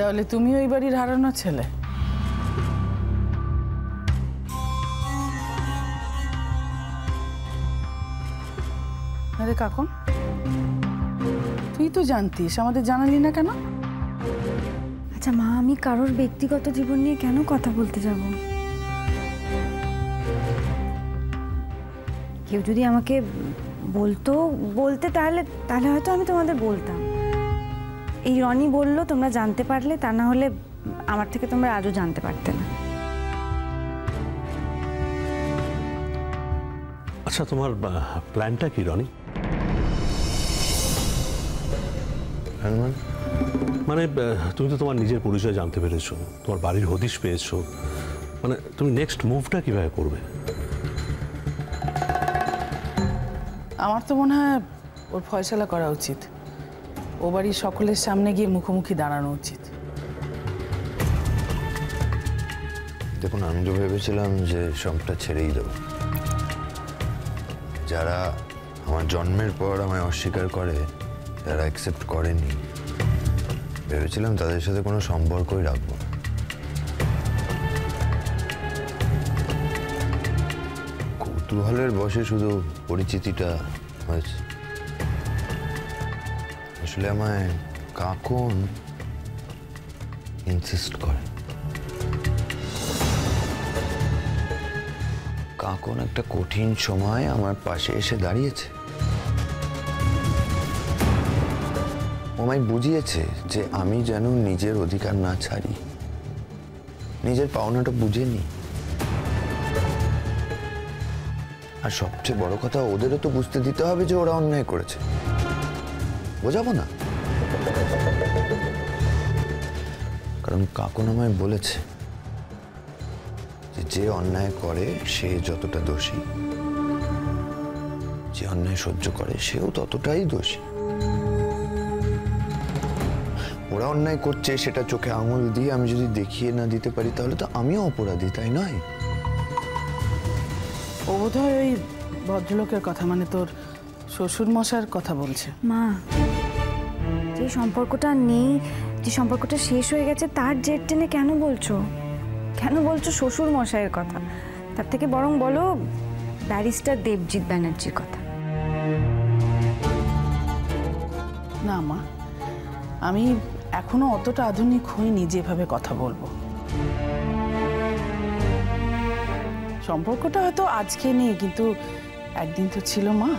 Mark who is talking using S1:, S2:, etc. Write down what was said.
S1: তাহলে তুমি ওই বাড়ির হারানো ছেলে? আরে কাকন, তুই তো জানতিস, আমাদের জানালি না কেন?
S2: আচ্ছা মা, আমি কারোর ব্যক্তিগত জীবন নিয়ে কেন কথা বলতে যাব? কেউ যদি আমাকে বলতে তাহলে হয়তো আমি তোমাদের বলতাম। এই রনি বললো, তোমরা জানতে পারলে, তা না হলে আমার থেকে তোমরা আজও জানতে পারতে না।
S3: আচ্ছা, তোমার প্ল্যানটা কি রনি? মানে তুমি তো তোমার নিজের পরিচয় জানতে পেরেছো, তোমার বাড়ির হদিশ পেয়েছো, মানে তুমি নেক্সট মুভটা কিভাবে করবে?
S1: আমার তো মনে হয় ওর ফয়সালা করা উচিত। ও বাড়ির সকলের সামনে গিয়ে মুখোমুখি দাঁড়ানো উচিত।
S4: দেখুন, আমি তো ভেবেছিলাম যে সবটা ছেড়েই দেব। যারা আমার জন্মের পর আমায় অস্বীকার করে, যারা অ্যাকসেপ্ট করেনি, ভেবেছিলাম তাদের সাথে কোনো সম্পর্কই রাখবো না। কৌতূহলের বশে শুধু পরিচিতিটা হয়েছে। আসলে আমায় কাকন ইনসিস্ট করে। কাকন একটা কঠিন সময় আমার পাশে এসে দাঁড়িয়েছে। আমায় বুঝিয়েছে যে আমি যেন নিজের অধিকার না ছাড়ি, নিজের পাওনাটা বুঝে নি। আর সবচেয়ে বড় কথা, ওদেরও তো বুঝতে দিতে হবে যে ওরা অন্যায় করেছে। বোঝাবো না? কারণ কাকন আমায় বলেছে যে অন্যায় করে সে যতটা দোষী, যে অন্যায় সহ্য করে সেও ততটাই দোষী। ওরা অন্যায় করছে সেটা চোখে আঙুল দিয়ে আমি যদি দেখিয়ে না দিতে পারি, তাহলে তো আমিও অপরাধী, তাই নয়?
S1: ও বোধহয় ওই ভদ্রলোকের কথা, মানে তোর শ্বশুর মশার কথা বলছে।
S2: মা, যে সম্পর্কটা নেই, যে সম্পর্কটা শেষ হয়ে গেছে, তার জের টেনে কেন বলছো শ্বশুর মশাইয়ের কথা? তার থেকে বরং বলো ব্যারিস্টার দেবজিৎ ব্যানার্জির কথা।
S1: না মা, আমি এখনো অতটা আধুনিক হইনি যেভাবে কথা বলবো। সম্পর্কটা হয়তো আজকে নেই, কিন্তু একদিন তো ছিল মা।